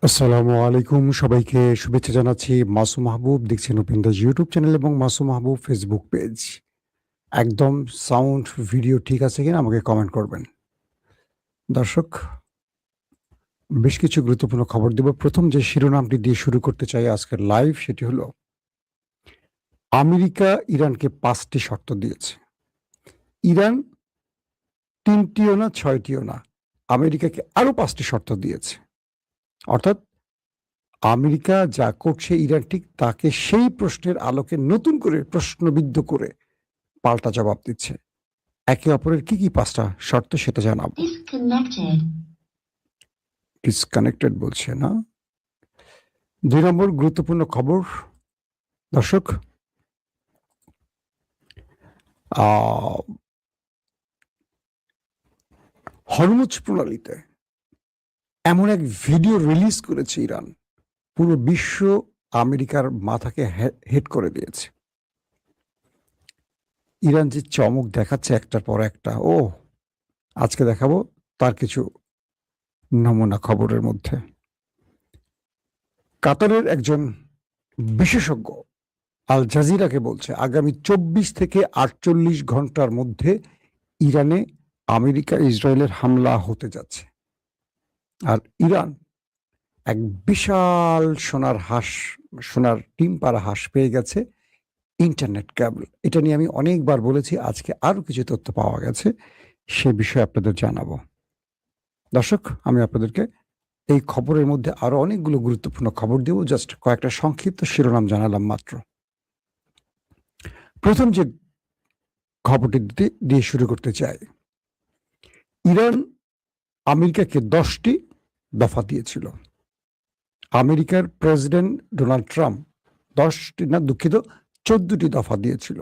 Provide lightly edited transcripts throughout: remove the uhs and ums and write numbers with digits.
আসসালামু আলাইকুম, সবাইকে শুভেচ্ছা জানাচ্ছি। মাসুম মাহবুব দেখছেন ওপেন দাস ইউটিউব চ্যানেল এবং মাসুম মাহবুব ফেসবুক পেজ। একদম সাউন্ড ভিডিও ঠিক আছে কিনা আমাকে কমেন্ট করবেন। দর্শক, বেশ কিছু গুরুত্বপূর্ণ খবর দেব। প্রথম যে শিরোনামটি দিয়ে শুরু করতে চাই আজকের লাইভ, সেটি হলো আমেরিকা ইরানকে ৫টি শর্ত দিয়েছে। ইরান ৩টিও না ৬টিও না, আমেরিকাকে আরো ৫টি শর্ত দিয়েছে। অর্থাৎ আমেরিকা যা করছে ইরান ঠিক তাকে সেই প্রশ্নের আলোকে নতুন করে প্রশ্নবিদ্ধ করে পাল্টা জবাব দিচ্ছে। একে অপরের কি ৫টা শর্ত সেটা জানাবো। ডিসকানেক্টেড বলছে না। ২ নম্বর গুরুত্বপূর্ণ খবর দর্শক, হরমুজ প্রণালীতে এমন এক ভিডিও রিলিজ করেছে ইরান, পুরো বিশ্ব আমেরিকার মাথাকে হেট করে দিয়েছে। ইরান যে চমক দেখাচ্ছে একটার পর একটা, আজকে দেখাবো তার কিছু নমুনা খবরের মধ্যে। কাতারের একজন বিশেষজ্ঞ আল জাজিরাকে বলছে আগামী ২৪ থেকে ৪৮ ঘন্টার মধ্যে ইরানে আমেরিকা ইসরায়েলের হামলা হতে যাচ্ছে। আর ইরান এক বিশাল সোনার ডিম পাড়া হাঁস পেয়ে গেছে, ইন্টারনেট কেবল। এটা নিয়ে আমি অনেকবার বলেছি, আজকে আরো কিছু তথ্য পাওয়া গেছে, সে বিষয়ে আপনাদের জানাবো। দর্শক, আমি আপনাদেরকে এই খবরের মধ্যে আরো অনেকগুলো গুরুত্বপূর্ণ খবর দেব, জাস্ট কয়েকটা সংক্ষিপ্ত শিরোনাম জানালাম মাত্র। প্রথম যে খবরটি দিয়ে শুরু করতে চাই, ইরান আমেরিকাকে 10টি দফা দিয়েছিল। আমেরিকার প্রেসিডেন্ট ডোনাল্ড ট্রাম্প 14টি দফা দিয়েছিল।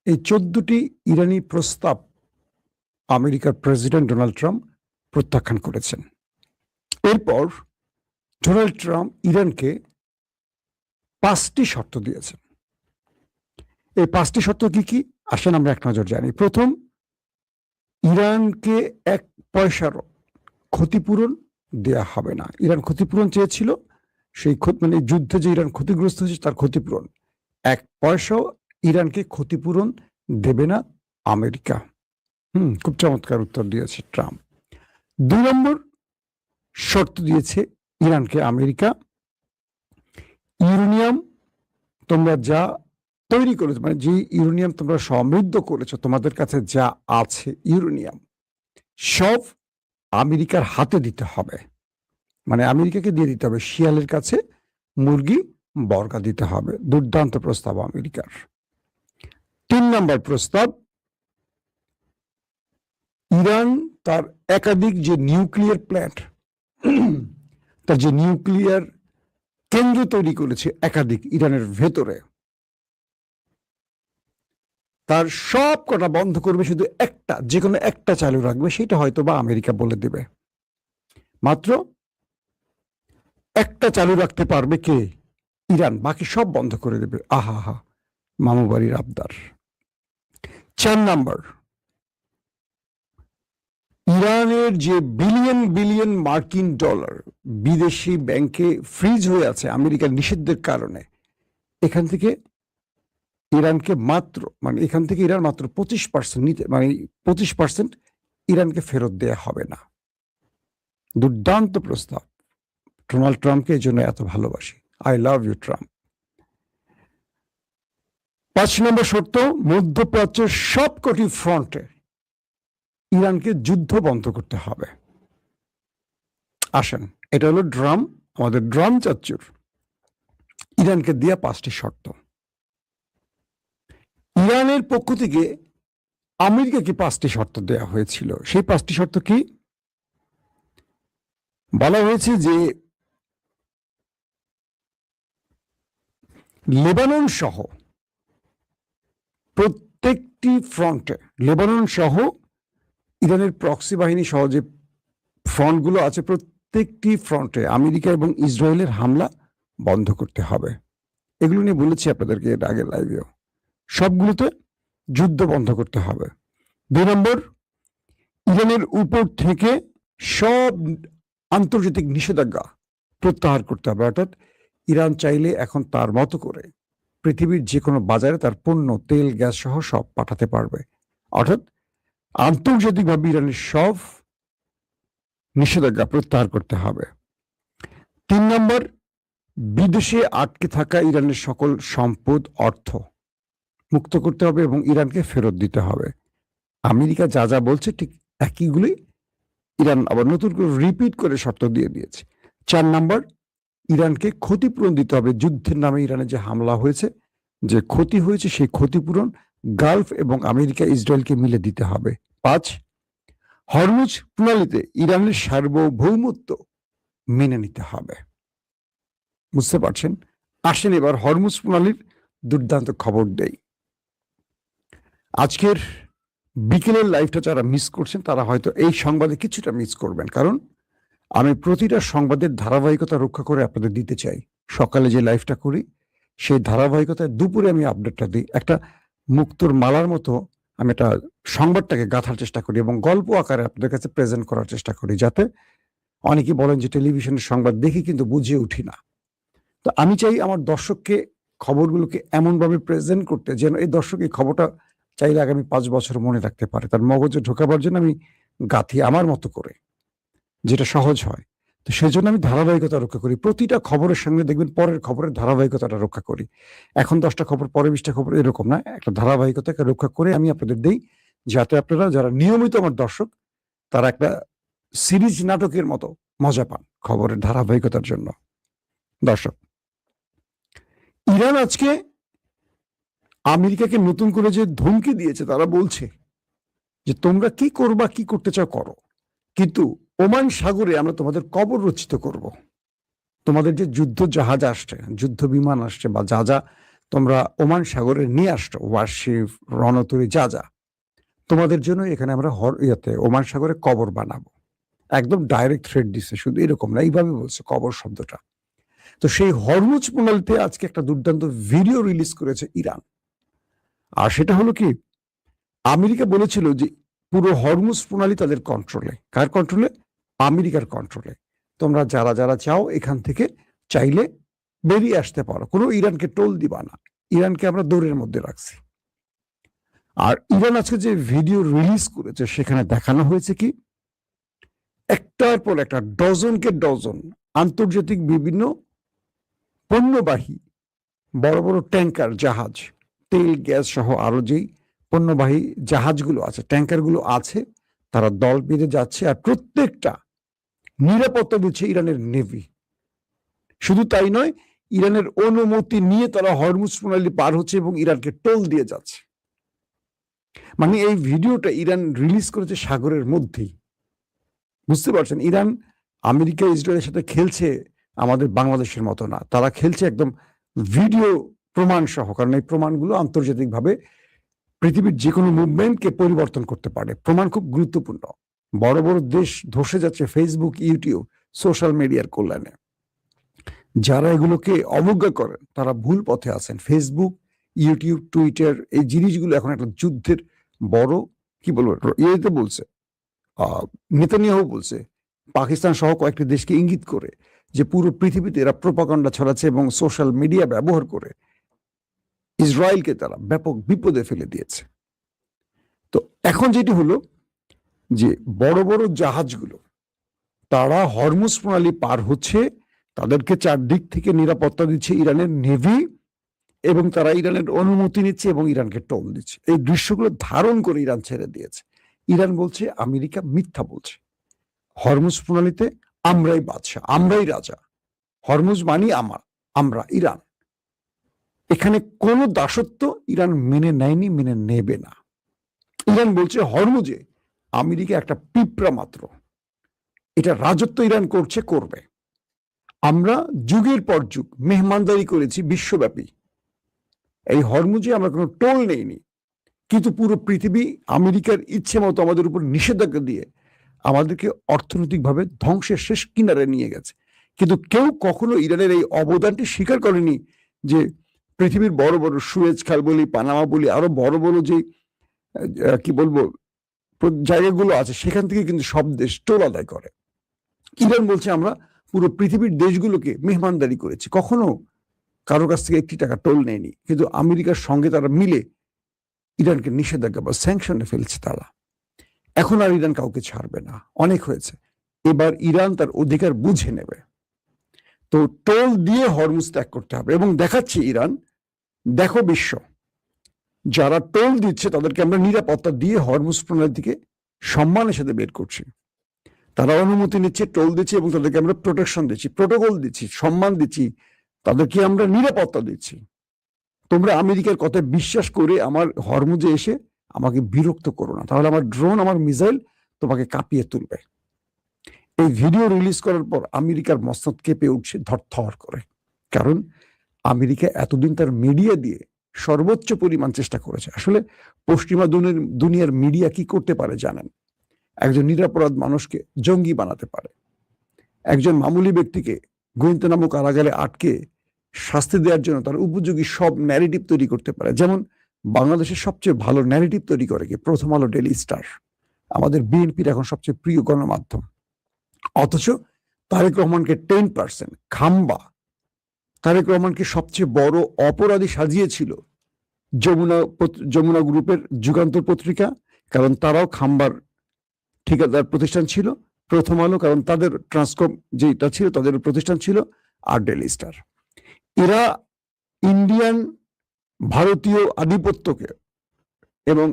এই 14টি ইরানি প্রস্তাব আমেরিকার প্রেসিডেন্ট ডোনাল্ড ট্রাম্প প্রত্যাখ্যান করেছেন। এরপর ডোনাল্ড ট্রাম্প ইরানকে 5টি শর্ত দিয়েছেন। এই 5টি শর্ত কি আসেন আমরা এক নজর জানি। প্রথম, ইরানকে 1 পয়সারও ক্ষতিপূরণ দেয়া হবে না। ইরান ক্ষতিপূরণ চেয়েছিল, সেই যুদ্ধে যে ইরান ক্ষতিগ্রস্ত হয়েছে তার ক্ষতিপূরণ। 1 পয়সাও ইরানকে ক্ষতিপূরণ দেবে না আমেরিকা। খুব চমৎকার উত্তর দিয়েছে ট্রাম্প। 2 নম্বর শর্ত দিয়েছে ইরানকে আমেরিকা, ইউরেনিয়াম তোমরা যা তৈরি করেছো, যে ইউরেনিয়াম তোমরা সমৃদ্ধ করেছো, তোমাদের কাছে যা আছে ইউরেনিয়াম সব আমেরিকার হাতে দিতে হবে। আমেরিকাকে দিয়ে দিতে হবে, শিয়ালের কাছে মুরগি বর্গা দিতে হবে। দুর্দান্ত প্রস্তাব আমেরিকার। 3 নম্বর প্রস্তাব, ইরান তার একাধিক যে নিউক্লিয়ার প্ল্যান্ট, তার যে নিউক্লিয়ার কেন্দ্র তৈরি করেছে একাধিক ইরানের ভেতরে, তার সব কটা বন্ধ করবে, শুধু একটা, যে কোনো একটা চালু রাখবে। সেটা হয়তো বা আমেরিকা বলে দেবে। মাত্র একটা চালু রাখতে পারবে কে? ইরান। বাকি সব বন্ধ করে দেবে। আহা, মামু বাড়ির আবদার। 4 নাম্বার, ইরানের যে বিলিয়ন বিলিয়ন মার্কিন ডলার বিদেশি ব্যাংকে ফ্রিজ হয়ে আছে আমেরিকার নিষেধের কারণে, এখান থেকে ইরানকে ইরান মাত্র 25% নিতে, 25% ইরানকে ফেরত দেয়া হবে না। দুর্দান্ত প্রস্তাব। ডোনাল্ড ট্রাম্পকে এই জন্য এত ভালোবাসি। I love you Trump. 5 নম্বর শর্ত, মধ্যপ্রাচ্যের সবকটি ফ্রন্টে ইরানকে যুদ্ধ বন্ধ করতে হবে। আসেন, এটা হলো আমাদের ড্রাম চাচ্চুর ইরানকে দেয়া 5টি শর্ত। ইরানের পক্ষ থেকে আমেরিকাকে 5টি শর্ত দেয়া হয়েছিল। সেই 5টি শর্ত কি? বলা হয়েছে যে লেবানন সহ প্রত্যেকটি ফ্রন্টে, লেবানন সহ ইরানের প্রক্সি বাহিনী সহ যে ফ্রন্টগুলো আছে, প্রত্যেকটি ফ্রন্টে আমেরিকা এবং ইসরায়েলের হামলা বন্ধ করতে হবে। এগুলো নিয়ে বলেছি আপনাদেরকে এর আগের লাইভেও। সবগুলোতে যুদ্ধ বন্ধ করতে হবে। 2 নম্বর, ইরানের উপর থেকে সব আন্তর্জাতিক নিষেধাজ্ঞা প্রত্যাহার করতে হবে। অর্থাৎ ইরান চাইলে এখন তার মতো করে পৃথিবীর যে কোনো বাজারে তার পণ্য, তেল, গ্যাস সহ সব পাঠাতে পারবে। অর্থাৎ আন্তর্জাতিকভাবে ইরানের সব নিষেধাজ্ঞা প্রত্যাহার করতে হবে। 3 নম্বর, বিদেশে আটকে থাকা ইরানের সকল সম্পদ, অর্থ মুক্ত করতে হবে এবং ইরানকে ফেরত দিতে হবে। আমেরিকা যা যা বলছে ঠিক একইগুলি ইরান আবার নতুন করে রিপিট করে শর্ত দিয়ে দিয়েছে। 4 নম্বর, ইরানকে ক্ষতিপূরণ দিতে হবে। যুদ্ধের নামে ইরানে যে হামলা হয়েছে, যে ক্ষতি হয়েছে, সেই ক্ষতিপূরণ গালফ এবং আমেরিকা ইসরায়েলকে মিলে দিতে হবে। 5, হরমুজ প্রণালীতে ইরানের সার্বভৌমত্ব মেনে নিতে হবে। বুঝতে পারছেন? আসেন এবার হরমুজ প্রণালীর দুর্দান্ত খবর দেই। আজকের বিকেলের লাইভটা যারা মিস করছেন তারা হয়তো এই সংবাদে কিছুটা মিস করবেন, কারণ আমি প্রতিটা সংবাদের ধারাবাহিকতা রক্ষা করে আপনাদের দিতে চাই। সকালে যে লাইভটা করি সেই ধারাবাহিকতায় দুপুরে আমি আপডেটটা দিই। একটা মুক্তোর মালার মতো আমি একটা সংবাদটাকে গাঁথার চেষ্টা করি এবং গল্প আকারে আপনাদের কাছে প্রেজেন্ট করার চেষ্টা করি, যাতে অনেকেই বলেন যে টেলিভিশনের সংবাদ দেখি কিন্তু বুঝে উঠি না। তো আমি চাই আমার দর্শককে খবরগুলোকে এমনভাবে প্রেজেন্ট করতে যেন এই দর্শক এই খবরটা চাইলে আগামী 5 বছর মনে রাখতে পারে। তার মগজে ঢোকাবার জন্য আমি গাঁথি আমার মতো করে, যেটা সহজ হয়। তো সেজন্য আমি ধারাবাহিকতা রক্ষা করি। প্রতিটা খবরের সঙ্গে দেখবেন পরের খবরের ধারাবাহিকতাটা রক্ষা করি। এখন 10টা খবর, পরে 20টা খবর, এরকম না। একটা ধারাবাহিকতাকে রক্ষা করে আমি আপনাদের দেই, যাতে আপনারা যারা নিয়মিত আমার দর্শক তারা একটা সিরিজ নাটকের মতো মজা পান খবরের ধারাবাহিকতার জন্য। দর্শক, ইরান আজকে আমেরিকাকে নতুন করে যে ধমকি দিয়েছে, তারা বলছে যে তোমরা কি করবা, কি করতে চাও করো, কিন্তু ওমান সাগরে আমরা তোমাদের কবর রচিত করব। তোমাদের যে যুদ্ধ জাহাজ আসছে, যুদ্ধ বিমান আসছে, বা যা যা তোমরা ওমান সাগরে নিয়ে আসছো, ওয়ারশিপ, রণতরী, যা যা, তোমাদের জন্য এখানে আমরা ওমান সাগরে কবর বানাবো। একদম ডাইরেক্ট থ্রেট দিচ্ছে, শুধু এরকম না, এইভাবে বলছে কবর শব্দটা। তো সেই হরমুজ প্রণালীতে আজকে একটা দুর্দান্ত ভিডিও রিলিজ করেছে ইরান। আর সেটা হলো কি, আমেরিকা বলেছিল যে পুরো হরমুজ প্রণালী তাদের কন্ট্রোলে। কার কন্ট্রোলে? আমেরিকার কন্ট্রোলে। তোমরা যারা যারা চাও এখান থেকে চাইলে বেরিয়ে আসতে পারো, কোনো ইরানকে টোল দিবা না, ইরানকে আমরা দৌড়ের মধ্যে রাখছি। আর ইরান আজকে যে ভিডিও রিলিজ করেছে সেখানে দেখানো হয়েছে কি, একটার পর একটা ডজনকে ডজন আন্তর্জাতিক বিভিন্ন পণ্যবাহী বড় বড় ট্যাঙ্কার, জাহাজ, তেল, গ্যাস সহ আরো যেই পণ্যবাহী জাহাজগুলো আছে, ট্যাঙ্কারগুলো আছে, তারা দল বেঁধে যাচ্ছে। আর প্রত্যেকটা নিরাপত্তা দিচ্ছে ইরানের নেভি। শুধু তাই নয়, ইরানের অনুমতি নিয়ে তারা হরমুজ প্রণালী পার হচ্ছে এবং ইরানকে টোল দিয়ে যাচ্ছে। মানে এই ভিডিওটা ইরান রিলিজ করেছে সাগরের মধ্যেই। বুঝতে পারছেন? ইরান আমেরিকা ইসরায়েলের সাথে খেলছে আমাদের বাংলাদেশের মতো না, তারা খেলছে একদম ভিডিও প্রমাণ সহ। কারণ এই প্রমাণগুলো আন্তর্জাতিকভাবে পৃথিবীর যে কোনো মুভমেন্টকে পরিবর্তন করতে পারে। প্রমাণ খুব গুরুত্বপূর্ণ। বড় বড় দেশ ধসে যাচ্ছে ফেসবুক, ইউটিউব, সোশ্যাল মিডিয়ার কল্যাণে। যারা এগুলোকে অবজ্ঞা করেন তারা ভুল পথে আছেন। ফেসবুক, ইউটিউব, টুইটার, এই জিনিসগুলো এখন একটা যুদ্ধের বড়, কি বলবো, ইয়েতে বলছে, নেতানিয়াহু বলছে, পাকিস্তান সহ কয়েকটি দেশকে ইঙ্গিত করে যে পুরো পৃথিবীতে এরা প্রোপাগান্ডা ছড়াচ্ছে এবং সোশ্যাল মিডিয়া ব্যবহার করে ইসরায়েলকে তারা ব্যাপক বিপদে ফেলে দিয়েছে। তো এখন যেটি হলো যে বড় বড় জাহাজগুলো তারা হরমুজ প্রণালী পার হচ্ছে, তাদেরকে চারদিক থেকে নিরাপত্তা দিচ্ছে ইরানের নেভি, এবং তারা ইরানের অনুমতি নিচ্ছে এবং ইরানকে টোল দিচ্ছে। এই দৃশ্যগুলো ধারণ করে ইরান ছেড়ে দিয়েছে। ইরান বলছে আমেরিকা মিথ্যা বলছে, হরমুজ প্রণালীতে আমরাই বাদশা, আমরাই রাজা, হরমুজ মানি আমরা ইরান। এখানে কোনো দাসত্ব ইরান মেনে নেয়নি, মেনে নেবে না। ইরান বলছে হরমুজে আমেরিকা একটা পিঁপড়া মাত্র, এটা রাজত্ব ইরান করছে, করবে। আমরা যুগের পর যুগ মেহমানদারি করেছি বিশ্বব্যাপী, এই হরমুজে আমরা কোনো টোল নেইনি, কিন্তু পুরো পৃথিবী আমেরিকার ইচ্ছে মতো আমাদের উপর নিষেধাজ্ঞা দিয়ে আমাদেরকে অর্থনৈতিকভাবে ধ্বংসের শেষ কিনারে নিয়ে গেছে। কিন্তু কেউ কখনো ইরানের এই অবদানটি স্বীকার করেনি যে পৃথিবীর বড় বড় সুয়েজ খাল বলি, পানামা বলি, আরো বড় বড় যে কি বলবো জায়গাগুলো আছে, সেখান থেকে কিন্তু সব দেশ টোল আদায় করে। ইরান বলছে আমরা পুরো পৃথিবীর দেশগুলোকে মেহমানদারি করেছে, কখনো কারোর কাছ থেকে একটি টাকা টোল নেয়নি, কিন্তু আমেরিকার সঙ্গে তারা মিলে ইরানকে নিষেধাজ্ঞা বা স্যাংশনে ফেলছে তারা। এখন আর ইরান কাউকে ছাড়বে না, অনেক হয়েছে। এবার ইরান তার অধিকার বুঝে নেবে। তো টোল দিয়ে হরমুজ ত্যাগ করতে হবে, এবং দেখাচ্ছে ইরান, দেখো বিশ্ব, যারা টোল দিচ্ছে তাদেরকে আমরা নিরাপত্তা দিয়ে হরমুজ প্রণালী থেকে সম্মানের সাথে বের করছি। তারা অনুমতি নিচ্ছে, টোল দিচ্ছে, এবং তাদেরকে আমরা প্রোটেকশন দিচ্ছি, প্রোটোকল দিচ্ছি, সম্মান দিচ্ছি, তাদেরকে আমরা নিরাপত্তা দিচ্ছি। তোমরা আমেরিকার কথায় বিশ্বাস করে আমার হরমুজে এসে আমাকে বিরক্ত করো না, তাহলে আমার ড্রোন, আমার মিসাইল তোমাকে কাঁপিয়ে তুলবে। এই ভিডিও রিলিজ করার পর আমেরিকার মস্তক কেঁপে উঠছে ধরথর করে, কারণ আমেরিকা এতদিন তার মিডিয়া দিয়ে সর্বোচ্চ পরিমাণ চেষ্টা করেছে। আসলে পশ্চিমা দুনিয়ার মিডিয়া কি করতে পারে জানেন? একজন নিরপরাধ মানুষকে জঙ্গি বানাতে পারে, একজন মামুলি ব্যক্তিকে গুয়ান্তানামো কারাগারে আটকে শাস্তি দেওয়ার জন্য তার উপযোগী সব ন্যারেটিভ তৈরি করতে পারে। যেমন বাংলাদেশের সবচেয়ে ভালো ন্যারেটিভ তৈরি করে কি? প্রথম আলো, ডেইলি স্টার, আমাদের বিএনপির এখন সবচেয়ে প্রিয় গণমাধ্যম। অথচ তারেক রহমানকে 10% খাম্বা, তারেক রহমানকে সবচেয়ে বড় অপরাধী সাজিয়েছিল যমুনা গ্রুপের যুগান্তর পত্রিকা, কারণ তারাও খাম্বার ঠিকাদার প্রতিষ্ঠান ছিল, প্রথম আলো কারণ তাদের ট্রান্সকম যেটা ছিল তাদের প্রতিষ্ঠান ছিল, আর ডেইলি স্টার। এরা ইন্ডিয়ান ভারতীয় আধিপত্যকে এবং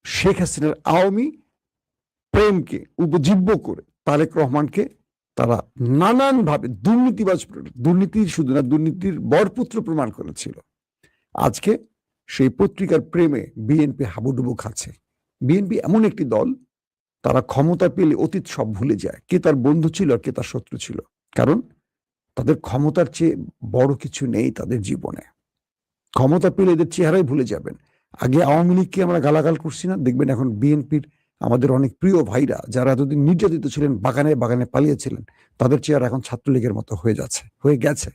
শেখ হাসিনার আওয়ামী প্রেমকে উপজীব্য করে তারেক রহমানকে তারা নানানভাবে দুর্নীতির শুধু না, দুর্নীতির বরপুত্র প্রমাণ করেছিল। আজকে সেই পত্রিকার প্রেমে বিএনপি হাবুডুবু খাচ্ছে। বিএনপি এমন একটি দল, তারা ক্ষমতা পেলে অতীত সব ভুলে যায়, কে তার বন্ধু ছিল আর কে তার শত্রু ছিল, কারণ তাদের ক্ষমতার চেয়ে বড় কিছু নেই তাদের জীবনে। ক্ষমতা পেলে এদের চেহারাই ভুলে যাবেন। আগে আওয়ামী লীগকে আমরা গালাগাল করছি না, দেখবেন এখন বিএনপির আমাদের অনেক প্রিয় ভাইরা যারা এতদিন নির্যাতিত ছিলেন, বাগানে বাগানে পালিয়েছিলেন, তাদের চেহারা এখন ছাত্রলীগের মতো হয়ে গেছে।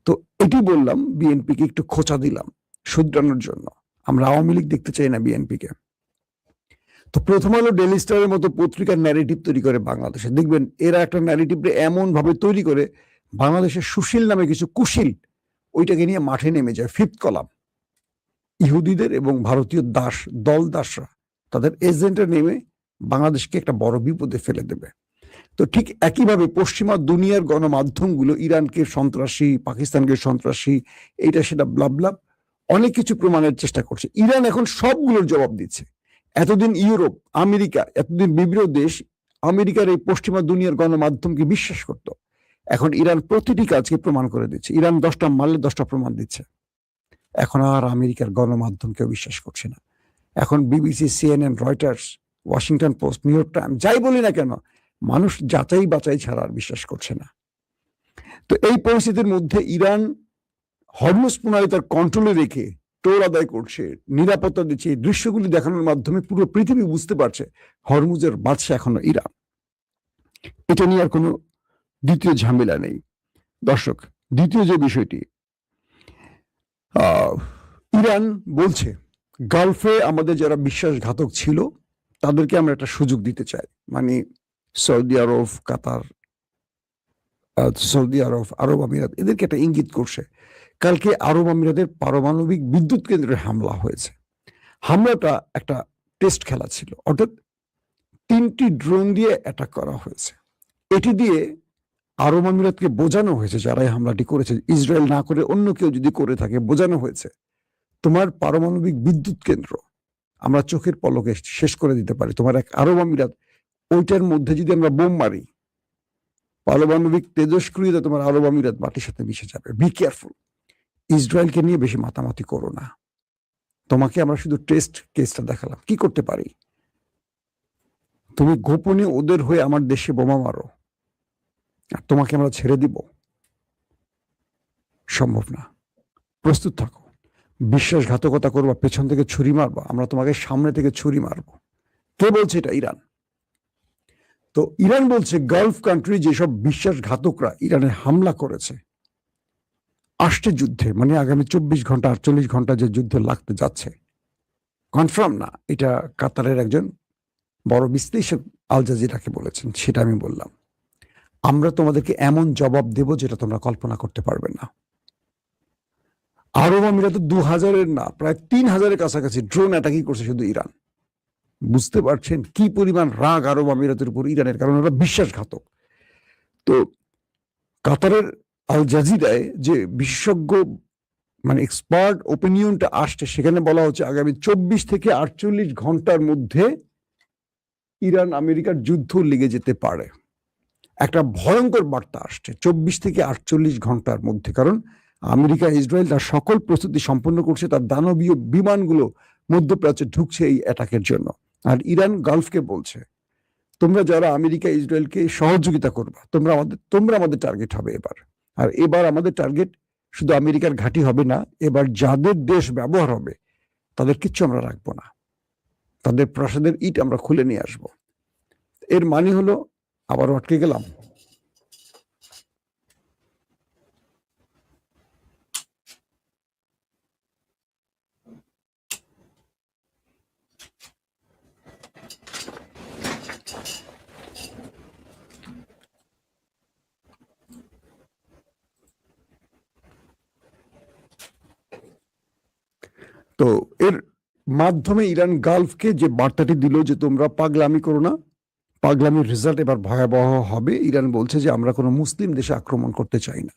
তো এটি বললাম, বিএনপিকে একটু খোঁচা দিলাম শুধরানোর জন্য। আমরা আওয়ামী লীগ দেখতে চাই না বিএনপিকে। তো প্রথম আলো, ডেইলি স্টারের মতো পত্রিকার ন্যারেটিভ তৈরি করে বাংলাদেশে, দেখবেন এরা একটা ন্যারেটিভ এমন ভাবে তৈরি করে, বাংলাদেশের সুশীল নামে কিছু কুশীল ওইটাকে নিয়ে মাঠে নেমে যায়। ফিফথ কলাম, ইহুদিদের এবং ভারতীয় দাসরা তাদের এজেন্টে নেমে বাংলাদেশকে একটা বড় বিপদে ফেলে দেবে। তো ঠিক একইভাবে পশ্চিমা দুনিয়ার গণমাধ্যমগুলো ইরানকে সন্ত্রাসী, পাকিস্তানকে সন্ত্রাসী, এইটা সেটা ব্লাব অনেক কিছু প্রমাণের চেষ্টা করছে। ইরান এখন সবগুলোর জবাব দিচ্ছে। এতদিন ইউরোপ, আমেরিকা, এতদিন বিভিন্ন দেশ আমেরিকার এই পশ্চিমা দুনিয়ার গণমাধ্যমকে বিশ্বাস করত, এখন ইরান প্রতিটি কাজকে প্রমাণ করে দিচ্ছে। ইরান 10টা মারলে 10টা প্রমাণ দিচ্ছে। এখন আর আমেরিকার গণমাধ্যমকেও বিশ্বাস করছে না। এখন BBC, CNN, Reuters, Washington post, new York Times, যাই বলি না কেন, মানুষ যাচাই বাচাই ছাড়া আর বিশ্বাস করছে না। তো এই পরিস্থিতির মধ্যে ইরান হরমুজ প্রণালী তার কন্ট্রোলে রেখে টোল আদায় করছে, নিরাপত্তা দিচ্ছে। এই দৃশ্যগুলি দেখানোর মাধ্যমে পুরো পৃথিবী বুঝতে পারছে হরমুজের বাদশা এখনো ইরান। এটা নিয়ে আর কোনো দ্বিতীয় ঝামেলা নেই। দর্শক, দ্বিতীয় যে বিষয়টি, ইরান বলছে গালফে আমাদের যারা বিশ্বাসঘাতক ছিল তাদেরকে আমরা একটা সুযোগ দিতে চাই। মানে সৌদি আরব, কাতার, আরব আমিরাত, এদেরকে একটা ইঙ্গিত করছে। কালকে আরব আমিরাতের পারমাণবিক বিদ্যুৎ কেন্দ্রে হামলা হয়েছে। হামলাটা একটা টেস্ট খেলা ছিল, অর্থাৎ 3টি ড্রোন দিয়ে অ্যাটাক করা হয়েছে। এটি দিয়ে আরব আমিরাতকে বোঝানো হয়েছে, যারা এই হামলাটি করেছে, ইসরায়েল না করে অন্য কেউ যদি করে থাকে, বোঝানো হয়েছে তোমার পারমাণবিক বিদ্যুৎ কেন্দ্র আমরা চোখের পলকে শেষ করে দিতে পারি। তোমার এক আরব আমিরাত, ওইটার মধ্যে যদি আমরা বোম মারি, পারমাণবিক তেজস্ক্রিয়তা তোমার আরব আমিরাত মাটির সাথে মিশে যাবে। Be careful. ইসরায়েলকে নিয়ে বেশি মাতামাতি করো না। তোমাকে আমরা শুধু টেস্ট কেসটা দেখালাম, কি করতে পারি। তুমি গোপনে ওদের হয়ে আমার দেশে বোমা মারো, আর তোমাকে আমরা ছেড়ে দিব? সম্ভব না। প্রস্তুত থাকো। বিশ্বাসঘাতকতা করবা, পেছন থেকে ছুরি মারবা, আমরা তোমাকে সামনে থেকে ছুরি মারবো। কে বলছে এটা? ইরান। তো ইরান বলছে গালফ কান্ট্রি যেসব বিশ্বাসঘাতকরা ইরানে হামলা করেছে, আসছে যুদ্ধে, মানে আগামী 24 ঘন্টা 48 ঘন্টা যে যুদ্ধ লাগতে যাচ্ছে, কনফার্ম না। এটা কাতারের একজন বড় বিশ্লেষক আল জাজিরাকে বলেছেন, সেটা আমি বললাম। আমরা তোমাদেরকে এমন জবাব দেব যেটা তোমরা কল্পনা করতে পারবে না। আরব আমিরাত 2000-এর না, প্রায় 3000-এর কাছাকাছি ড্রোন অ্যাটাকই করছে শুধু ইরান। বুঝতে পারছেন কি পরিমাণ রাগ আরব আমিরাতের উপর ইরানের, কারণ ওরা বিশ্বাসঘাতক। তো কাতারের আল জাজিরায় যে বিশেষজ্ঞ মানে এক্সপার্ট ওপিনিয়নটা আসছে, সেখানে বলা হচ্ছে আগামী 24 থেকে 48 ঘন্টার মধ্যে ইরান আমেরিকার যুদ্ধ লেগে যেতে পারে। একটা ভয়ঙ্কর বার্তা আসছে 24 থেকে 48 ঘন্টার মধ্যে, কারণ আমেরিকা ইসরায়েল তার সকল প্রস্তুতি সম্পন্ন করছে, তার দানবীয় বিমানগুলো মধ্যপ্রাচ্যে ঢুকছে এই অ্যাটাকের জন্য। আর ইরান গালফকে বলছে, তোমরা যারা আমেরিকা ইসরায়েলকে সহযোগিতা করবা, তোমরা আমাদের টার্গেট হবে এবার। আর এবার আমাদের টার্গেট শুধু আমেরিকার ঘাঁটি হবে না, এবার যাদের দেশ ব্যবহার হবে তাদের কিচ্ছু আমরা রাখবো না, তাদের প্রাসাদের ইট আমরা খুলে নিয়ে আসব। এর মানে হলো, আবারও আটকে গেলাম, তো এর মাধ্যমে ইরান গালফকে যে বার্তাটি দিল যে তোমরা পাগলামি করো না, পাগলামির রেজাল্ট এবার ভয়াবহ হবে। ইরান বলছে যে আমরা কোনো মুসলিম দেশে আক্রমণ করতে চাই না,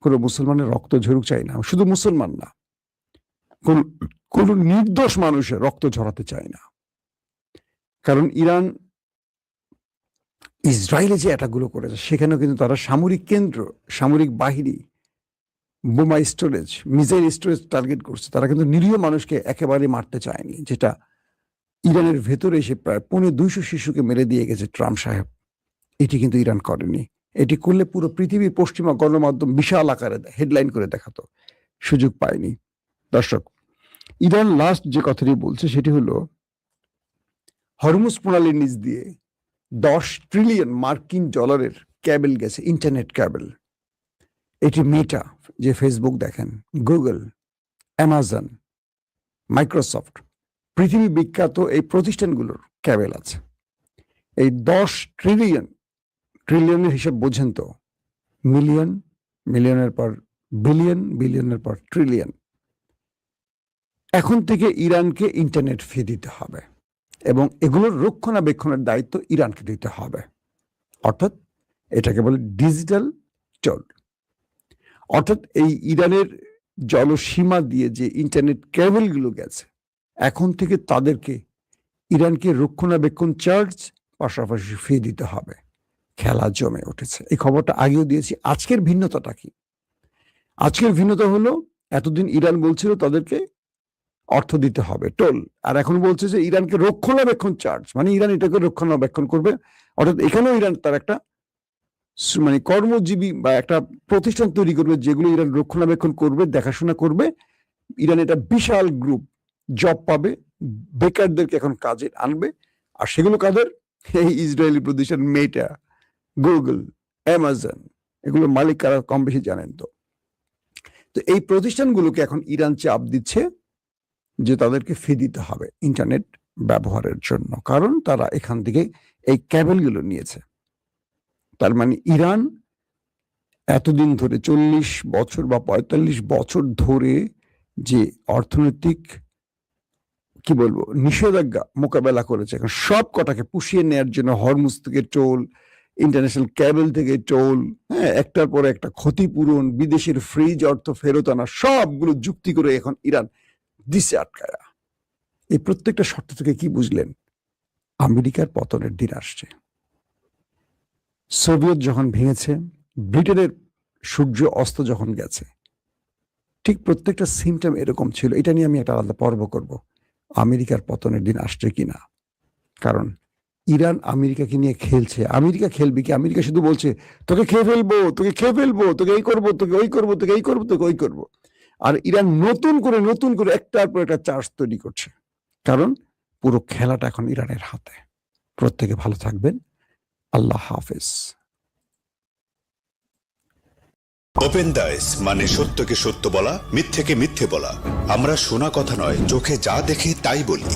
কোনো মুসলমানের রক্ত ঝরুক চাই না, শুধু মুসলমান না, কোন নির্দোষ মানুষের রক্ত ঝরাতে চায় না। কারণ ইরান ইসরায়েলে যে অ্যাটাকগুলো করেছে সেখানেও কিন্তু তারা সামরিক কেন্দ্র, সামরিক বাহিনী, বোমা স্টোরেজ, মিসাইল স্টোরেজ টার্গেট করছে। তারা কিন্তু নিরীহ মানুষকে একেবারে মারতে চায়নি, যেটা ইরানের ভেতরে এসে প্রায় 250 শিশুকে মেরে দিয়ে গেছে ট্রাম্প সাহেব। এটি কিন্তু ইরান করেনি। এটি করলে পুরো পৃথিবীর পশ্চিমা গণমাধ্যম বিশাল আকারে হেডলাইন করে দেখাতো, সুযোগ পায়নি। দর্শক, ইরান লাস্ট যে কথাটি বলছে সেটি হলো, হরমুজ প্রণালীর নিচ দিয়ে 10 ট্রিলিয়ন মার্কিন ডলারের ক্যাবেল গেছে, ইন্টারনেট ক্যাবেল। এটি মেটা, যে ফেসবুক দেখেন, গুগল, অ্যামাজন, মাইক্রোসফট, পৃথিবী বিখ্যাত এই প্রতিষ্ঠানগুলোর ক্যাবেল আছে। এই 10 ট্রিলিয়নের হিসাব বোঝেন তো, মিলিয়ন, মিলিয়নের পর বিলিয়ন, বিলিয়নের পর ট্রিলিয়ন। এখন থেকে ইরানকে ইন্টারনেট ফি দিতে হবে এবং এগুলোর রক্ষণাবেক্ষণের দায়িত্ব ইরানকে দিতে হবে। অর্থাৎ এটাকে বলে ডিজিটাল টোল। অর্থাৎ এই ইরানের জলসীমা দিয়ে যে ইন্টারনেট কেবলগুলো গেছে, এখন থেকে তাদেরকে ইরানকে রক্ষণাবেক্ষণ চার্জ পাশাপাশি ফি দিতে হবে। খেলা জমে উঠেছে। এই খবরটা আগেও দিয়েছি। আজকের ভিন্নতাটা কি? আজকের ভিন্নতা হলো, এতদিন ইরান বলছিল তাদেরকে অর্থ দিতে হবে, টোল, আর এখন বলছে যে ইরানকে রক্ষণাবেক্ষণ চার্জ, মানে ইরান এটাকে রক্ষণাবেক্ষণ করবে। অর্থাৎ এখানেও ইরান তার একটা মানে কর্মজীবী বা একটা প্রতিষ্ঠান তৈরি করবে যেগুলো ইরান রক্ষণাবেক্ষণ করবে, দেখাশোনা করবে। ইরান এটা বিশাল গ্রুপ, জব পাবে, বেকারদেরকে এখন কাজে আনবে। আর সেগুলো কাদের? এই ইসরায়েলি প্রতিষ্ঠান মেটা, গুগল, অ্যামাজন, এগুলোর মালিক কারা কম বেশি জানেন তো। তো এই প্রতিষ্ঠানগুলোকে এখন ইরান চাপ দিচ্ছে যে তাদেরকে ফি দিতে হবে ইন্টারনেট ব্যবহারের জন্য, কারণ তারা এখান থেকে এই ক্যাবেলগুলো নিয়েছে। তার মানে ইরান এতদিন ধরে 40 বছর বা 45 বছর ধরে যে অর্থনৈতিক কি বলবো নিষেধাজ্ঞা মোকাবেলা করেছে, এখন সব কটাকে পুষিয়ে নেওয়ার জন্য হরমুজ থেকে টোল, ইন্টারন্যাশনাল ক্যাবেল থেকে টোল, হ্যাঁ, একটার পর একটা ক্ষতিপূরণ, বিদেশের ফ্রিজ অর্থ ফেরত আনা, সবগুলো যুক্তি করে এখন ইরান দিছে আটকায়া। এই প্রত্যেকটা শর্ত থেকে কি বুঝলেন? আমেরিকার পতনের দিন আসছে। সোভিয়েত যখন ভেঙেছে, ব্রিটেনের সূর্য অস্ত যখন গেছে, ঠিক প্রত্যেকটা সিমটম এরকম ছিল। এটা নিয়ে আমি একটা আলাদা পর্ব করব, আমেরিকার পতনের দিন আসছে কিনা। কারণ ইরান আমেরিকাকে নিয়ে খেলছে। আমেরিকা খেলবে কি? আমেরিকা শুধু বলছে তোকে খেয়ে ফেলবো, তোকে খেয়ে ফেলবো, তোকে এই করবো, তোকে ওই করবো, তোকে এই করবো, তোকে ওই করবো। আর ইরান নতুন করে একটার পর একটা চার্জ তৈরি করছে, কারণ পুরো খেলাটা এখন ইরানের হাতে। প্রত্যেকে ভালো থাকবেন। আল্লাহ হাফেজ। ওপেন দাইস মানে সত্যকে সত্য বলা, মিথ্যেকে মিথ্যে বলা। আমরা শোনা কথা নয়, চোখে যা দেখি তাই বলি।